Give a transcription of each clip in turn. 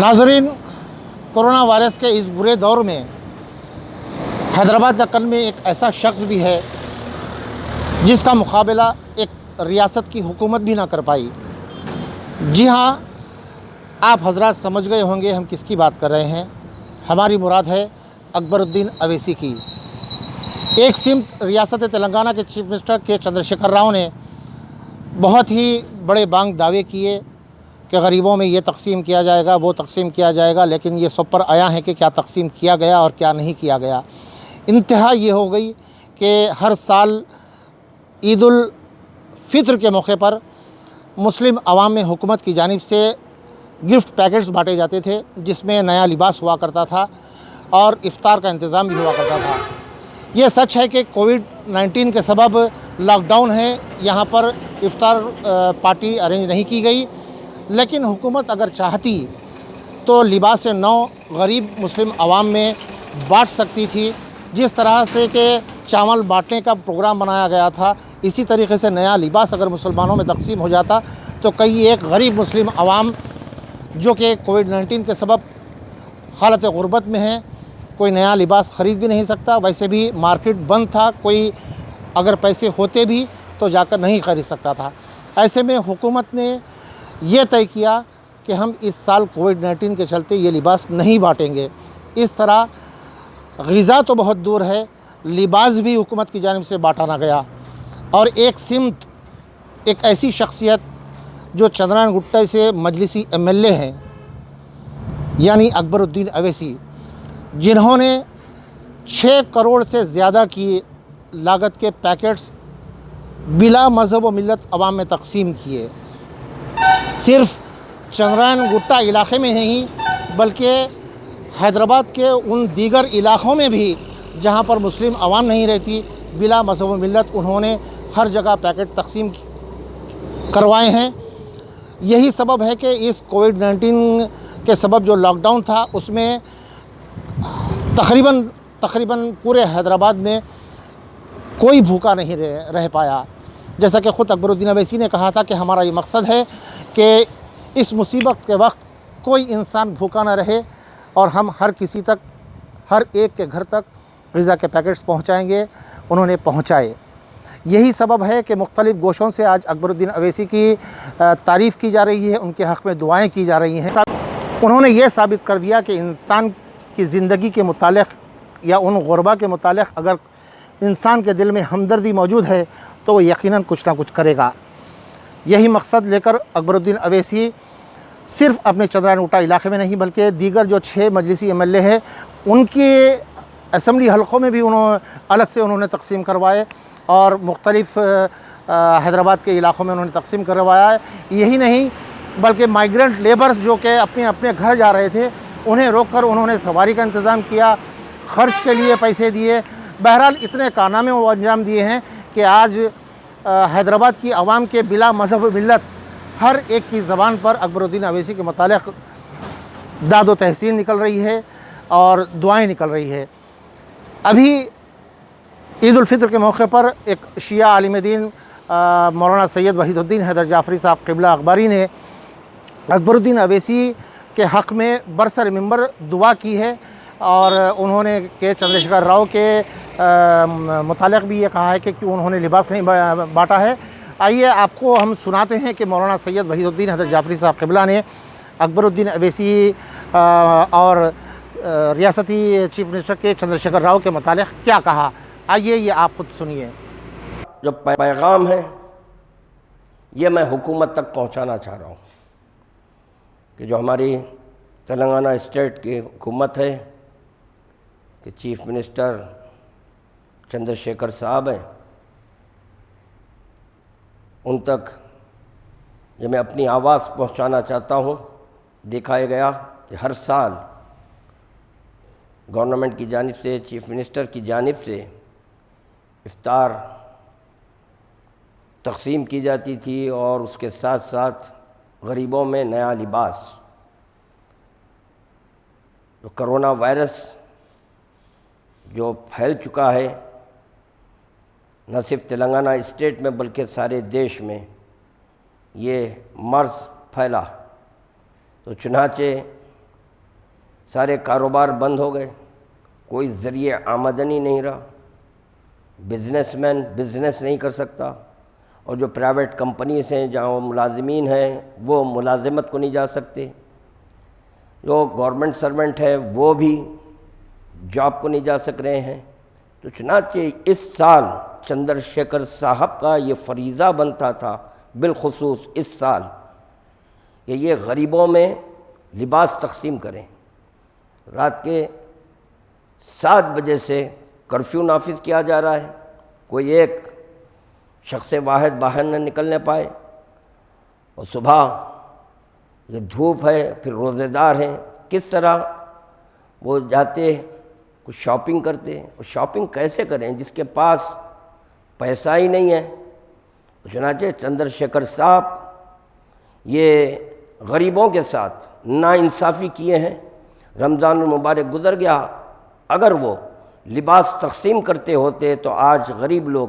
नाज़रीन, corona virus के इस बुरे दौर में हैदराबाद दक्कन में एक ऐसा शख्स भी है जिसका मुकाबला एक रियासत की हुकूमत भी ना कर पाई। जी हाँ, आप हजरात समझ गए होंगे हम किसकी बात कर रहे हैं। हमारी मुराद है अकबरुद्दीन अवैसी की। एक सिमत रियासत तेलंगाना के चीफ मिनिस्टर के चंद्रशेखर राव ने बहुत ही बड़े बांग दावे किए कि गरीबों में ये तकसीम किया जाएगा, वो तकसीम किया जाएगा, लेकिन ये सब पर आया है कि क्या तकसीम किया गया और क्या नहीं किया गया। इंतहा ये हो गई कि हर साल ईद उल फित्र के मौके पर मुस्लिम अवाम में हुकूमत की जानिब से गिफ्ट पैकेट्स बांटे जाते थे, जिसमें नया लिबास हुआ करता था और इफ्तार का इंतज़ाम भी हुआ करता था। ये सच है कि कोविड-19 के सबब लॉकडाउन है, यहाँ पर इफ्तार पार्टी अरेंज नहीं की गई, लेकिन हुकूमत अगर चाहती तो लिबास नौ गरीब मुस्लिम अवाम में बांट सकती थी। जिस तरह से कि चावल बांटने का प्रोग्राम बनाया गया था, इसी तरीके से नया लिबास अगर मुसलमानों में तकसीम हो जाता तो कई एक गरीब मुस्लिम अवाम जो कि कोविड-19 के सबब हालत गुर्बत में है, कोई नया लिबास ख़रीद भी नहीं सकता। वैसे भी मार्केट बंद था, कोई अगर पैसे होते भी तो जाकर नहीं ख़रीद सकता था। ऐसे में हुकूमत ने ये तय किया कि हम इस साल कोविड-19 के चलते ये लिबास नहीं बांटेंगे। इस तरह ग़िज़ा तो बहुत दूर है, लिबास भी हुकूमत की जानिब से बांटा ना गया। और एक सिमत एक ऐसी शख्सियत जो चंद्रयान गुट्टा से मजलिसी MLA हैं, यानी अकबरुद्दीन अवैसी, जिन्होंने 6 करोड़ से ज़्यादा की लागत के पैकेट्स बिला मज़हब व मिल्लत अवाम में तकसीम किए। सिर्फ चंद्रयान गुट्टा इलाक़े में नहीं बल्कि हैदराबाद के उन दीगर इलाक़ों में भी जहाँ पर मुस्लिम अवाम नहीं रहती, बिला मज़हब व मिल्लत उन्होंने हर जगह पैकेट तकसीम करवाए हैं। यही सबब है कि इस कोविड-19 के सबब जो लॉकडाउन था उसमें तकरीबन पूरे हैदराबाद में कोई भूखा नहीं रह पाया। जैसा कि ख़ुद अकबरुद्दीन अवैसी ने कहा था कि हमारा ये मकसद है कि इस मुसीबत के वक्त कोई इंसान भूखा ना रहे और हम हर किसी तक, हर एक के घर तक ग़िज़ा के पैकेट्स पहुंचाएंगे। उन्होंने पहुंचाए। यही सबब है कि मुख्तलिफ़ गोशों से आज अकबरुद्दीन अवैसी की तारीफ़ की जा रही है, उनके हक़ में दुआएँ की जा रही हैं। उन्होंने ये साबित कर दिया कि इंसान की ज़िंदगी के मुतालिक़ या उन ग़ुरबा के मुतालिक़ अगर इंसान के दिल में हमदर्दी मौजूद है तो वो यकीनन कुछ ना कुछ करेगा। यही मकसद लेकर अकबरुद्दीन अवैसी सिर्फ़ अपने चंद्रयान गुट्टा इलाक़े में नहीं बल्कि दीगर जो 6 मजलिसी MLA हैं उनके असम्बली हलक़ों में भी अलग से उन्होंने तकसीम करवाए और मुख्तलिफ़ हैदराबाद के इलाक़ों में उन्होंने तकसीम करवाया है। यही नहीं बल्कि माइग्रेंट लेबर्स जो कि अपने अपने घर जा रहे थे, उन्हें रोक कर उन्होंने सवारी का इंतज़ाम किया, ख़र्च के लिए पैसे दिए। बहरहाल इतने कारनामे वो अंजाम दिए हैं कि आज हैदराबाद की आवाम के बिला मज़हब मिल्लत हर एक की ज़बान पर अकबरुद्दीन अवैसी के मुतालिक़ दाद व तहसीन निकल रही है और दुआएं निकल रही है। अभी ईद उल फित्र के मौके पर एक शिया आलिम दीन मौलाना सैयद वहीदुद्दीन हैदर जाफ़री साहब क़िबला अखबारी ने अकबरुद्दीन अवैसी के हक़ में बरसर मिंबर दुआ की है और उन्होंने के चंद्रशेखर राव के मुतालिक़ भी ये कहा है कि क्यों उन्होंने लिबास नहीं बांटा है। आइए आपको हम सुनाते हैं कि मौलाना सैयद वहीदुद्दीन हैदर जाफ़री साहब क़िबला ने अकबरुद्दीन अवैसी और रियासती चीफ मिनिस्टर के चंद्रशेखर राव के मुतालिक़ क्या कहा। आइए ये आप खुद सुनिए। जो पैगाम है ये मैं हुकूमत तक पहुंचाना चाह रहा हूं कि जो हमारी तेलंगाना स्टेट की हुकूमत है कि चीफ मिनिस्टर चंद्रशेखर साहब हैं, उन तक ये मैं अपनी आवाज़ पहुंचाना चाहता हूं। दिखाया गया कि हर साल गवर्नमेंट की जानिब से, चीफ मिनिस्टर की जानिब से इफ्तार तक़सीम की जाती थी और उसके साथ साथ गरीबों में नया लिबास। जो कोरोना वायरस जो फैल चुका है न सिर्फ तेलंगाना स्टेट में बल्कि सारे देश में ये मर्ज़ फैला, तो चुनाचे سارے کاروبار بند ہو گئے، کوئی ذریعہ آمدنی نہیں رہا، بزنس مین بزنس نہیں کر سکتا، اور جو پرائیویٹ کمپنیز ہیں جہاں ملازمین ہیں وہ ملازمت کو نہیں جا سکتے، جو گورنمنٹ سرونٹ ہے وہ بھی جاب کو نہیں جا سک رہے ہیں۔ تو چنانچہ اس سال چندر شیکھر صاحب کا یہ فریضہ بنتا تھا، بالخصوص اس سال، کہ یہ غریبوں میں لباس تقسیم کریں۔ رات کے 7 بجے سے کرفیو نافذ کیا جا رہا ہے، کوئی ایک شخص واحد باہر نہ نکلنے پائے، اور صبح یہ دھوپ ہے، پھر روزے دار ہیں، کس طرح وہ جاتے کچھ شاپنگ کرتے، اور شاپنگ کیسے کریں جس کے پاس پیسہ ہی نہیں ہے۔ چنانچہ چندر شیکھر صاحب یہ غریبوں کے ساتھ ناانصافی کیے ہیں۔ رمضان المبارک گزر گیا، اگر وہ لباس تقسیم کرتے ہوتے تو آج غریب لوگ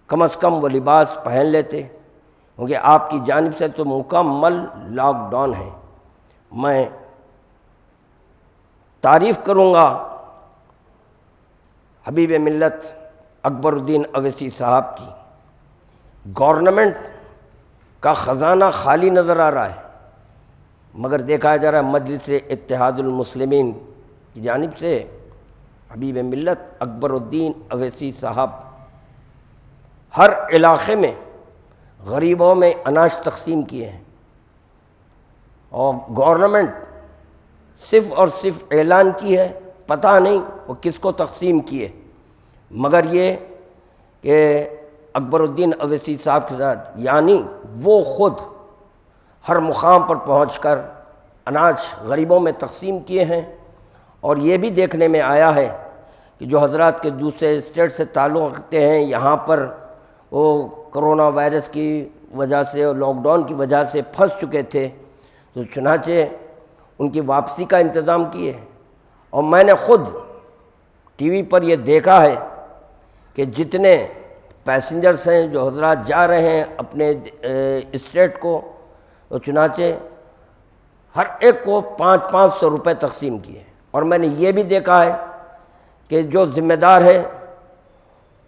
کم از کم وہ لباس پہن لیتے، کیونکہ آپ کی جانب سے تو مکمل لاک ڈاؤن ہے۔ میں تعریف کروں گا حبیب ملت اکبر الدین اویسی صاحب کی۔ گورنمنٹ کا خزانہ خالی نظر آ رہا ہے، مگر دیکھا جا رہا ہے مجلس اتحاد المسلمین کی جانب سے حبیب ملت اکبر الدین اویسی صاحب ہر علاقے میں غریبوں میں اناج تقسیم کیے ہیں، اور گورنمنٹ صرف اور صرف اعلان کی ہے، پتہ نہیں وہ کس کو تقسیم کیے، مگر یہ کہ اکبر الدین اویسی صاحب کے ساتھ، یعنی وہ خود ہر مقام پر پہنچ کر اناج غریبوں میں تقسیم کیے ہیں۔ اور یہ بھی دیکھنے میں آیا ہے کہ جو حضرات کے دوسرے اسٹیٹ سے تعلق رکھتے ہیں، یہاں پر وہ کرونا وائرس کی وجہ سے اور لاک ڈاؤن کی وجہ سے پھنس چکے تھے، تو چنانچہ ان کی واپسی کا انتظام کیے۔ اور میں نے خود ٹی وی پر یہ دیکھا ہے کہ جتنے پیسنجرز ہیں، جو حضرات جا رہے ہیں اپنے اسٹیٹ کو، تو چنانچہ ہر ایک کو 500 روپے تقسیم کیے۔ اور میں نے یہ بھی دیکھا ہے کہ جو ذمہ دار ہے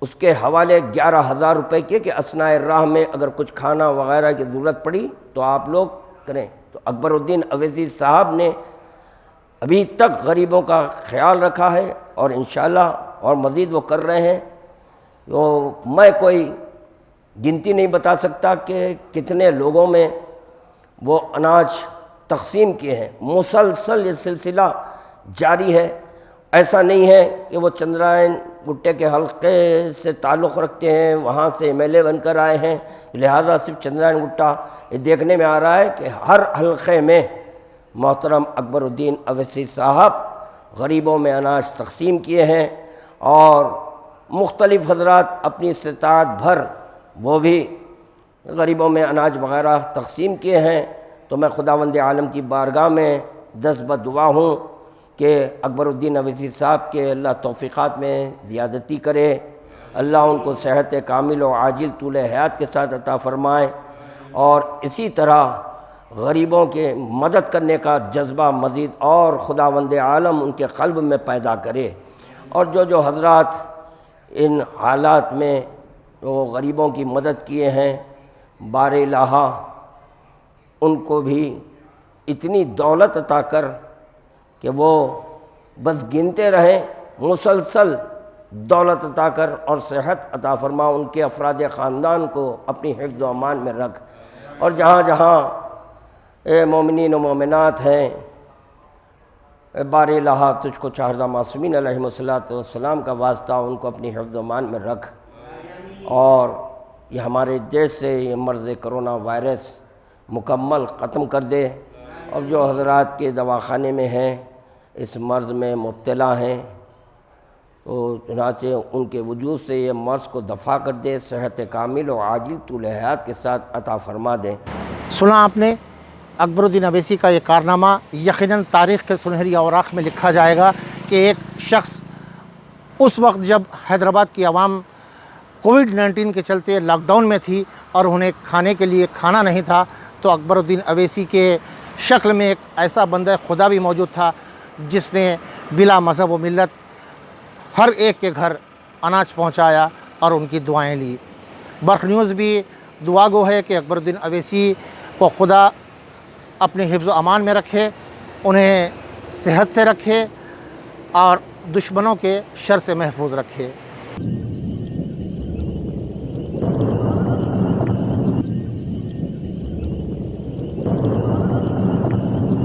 اس کے حوالے 11,000 روپے کے، کہ اثناء راہ میں اگر کچھ کھانا وغیرہ کی ضرورت پڑی تو آپ لوگ کریں۔ تو اکبر الدین اویسی صاحب نے ابھی تک غریبوں کا خیال رکھا ہے، اور انشاءاللہ اور مزید وہ کر رہے ہیں۔ تو میں کوئی گنتی نہیں بتا سکتا کہ کتنے لوگوں میں وہ اناج تقسیم کیے ہیں، مسلسل یہ سلسلہ جاری ہے۔ ایسا نہیں ہے کہ وہ چندرائن گٹے کے حلقے سے تعلق رکھتے ہیں، وہاں سے ایم ایل اے بن کر آئے ہیں، لہذا صرف چندرائن گٹا۔ یہ دیکھنے میں آ رہا ہے کہ ہر حلقے میں محترم اکبر الدین اویسی صاحب غریبوں میں اناج تقسیم کیے ہیں، اور مختلف حضرات اپنی استطاعت بھر وہ بھی غریبوں میں اناج وغیرہ تقسیم کیے ہیں۔ تو میں خداوند عالم کی بارگاہ میں دست بدعا ہوں کہ اکبر الدین اویسی صاحب کے اللہ توفیقات میں زیادتی کرے، اللہ ان کو صحت کامل و عاجل طول حیات کے ساتھ عطا فرمائے، اور اسی طرح غریبوں کے مدد کرنے کا جذبہ مزید اور خداوند عالم ان کے قلب میں پیدا کرے۔ اور جو حضرات ان حالات میں وہ غریبوں کی مدد کیے ہیں، بار الہٰ ان کو بھی اتنی دولت عطا کر کہ وہ بس گنتے رہیں، مسلسل دولت عطا کر اور صحت عطا فرما، ان کے افراد خاندان کو اپنی حفظ و امان میں رکھ، اور جہاں جہاں مومنین و مومنات ہیں، بار الہٰ تجھ کو چہردہ معصومین علیہم السلام کا واسطہ، ان کو اپنی حفظ و امان میں رکھ، اور یہ ہمارے دیش سے یہ مرض کرونا وائرس مکمل ختم کر دے، اور جو حضرات کے دواخانے میں ہیں، اس مرض میں مبتلا ہیں، تو چنانچہ ان کے وجود سے یہ مرض کو دفع کر دے، صحت کامل و عاجل طول حیات کے ساتھ عطا فرما دے۔ سنا آپ نے اکبر الدین اویسی کا یہ کارنامہ، یقیناً تاریخ کے سنہری اوراق میں لکھا جائے گا کہ ایک شخص اس وقت جب حیدرآباد کی عوام کووڈ-19 کے چلتے لاک ڈاؤن میں تھی اور انہیں کھانے کے لیے کھانا نہیں تھا، تو اکبر الدین اویسی کے شکل میں ایک ایسا بندہ خدا بھی موجود تھا جس نے بلا مذہب و ملت ہر ایک کے گھر اناج پہنچایا اور ان کی دعائیں لی۔ برق نیوز بھی دعا گو ہے کہ اکبر الدین اویسی کو خدا اپنے حفظ و امان میں رکھے، انہیں صحت سے رکھے اور دشمنوں کے شر سے محفوظ رکھے۔